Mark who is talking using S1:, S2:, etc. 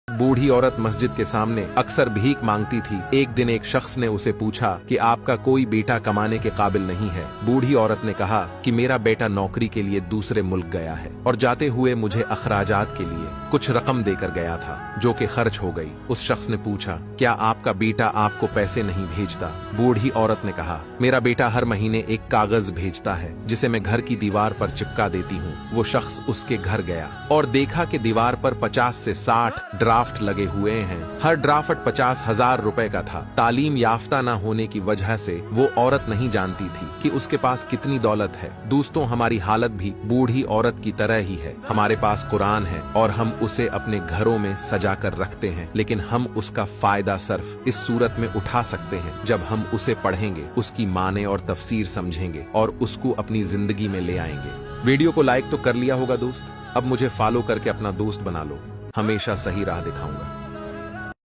S1: बूढ़ी औरत मस्जिद के सामने अक्सर भीख मांगती थी। एक दिन एक शख्स ने उसे पूछा कि आपका कोई बेटा कमाने के काबिल नहीं है। बूढ़ी औरत ने कहा कि मेरा बेटा नौकरी के लिए दूसरे मुल्क गया है और जाते हुए मुझे अखराजात के लिए कुछ रकम देकर गया था जो कि खर्च हो गई। उस शख्स ने पूछा, क्या आपका बेटा आपको पैसे नहीं भेजता? बूढ़ी औरत ने कहा, मेरा बेटा हर महीने एक कागज भेजता है जिसे मैं घर की दीवार पर चिपका देती हूँ। वो शख्स उसके घर गया और देखा कि दीवार पर 50 से 60 ड्राफ्ट लगे हुए हैं। हर ड्राफ्ट 50,000 रुपए का था। तालीम याफ्ता न होने की वजह से वो औरत नहीं जानती थी कि उसके पास कितनी दौलत है। दोस्तों, हमारी हालत भी बूढ़ी औरत की तरह ही है। हमारे पास कुरान है और हम उसे अपने घरों में सजा कर रखते हैं, लेकिन हम उसका फायदा सिर्फ इस सूरत में उठा सकते हैं जब हम उसे पढ़ेंगे, उसकी माने और तफसीर समझेंगे और उसको अपनी जिंदगी में ले आएंगे। वीडियो को लाइक तो कर लिया होगा दोस्त। अब मुझे फॉलो करके अपना दोस्त बना लो। हमेशा सही राह दिखाऊंगा।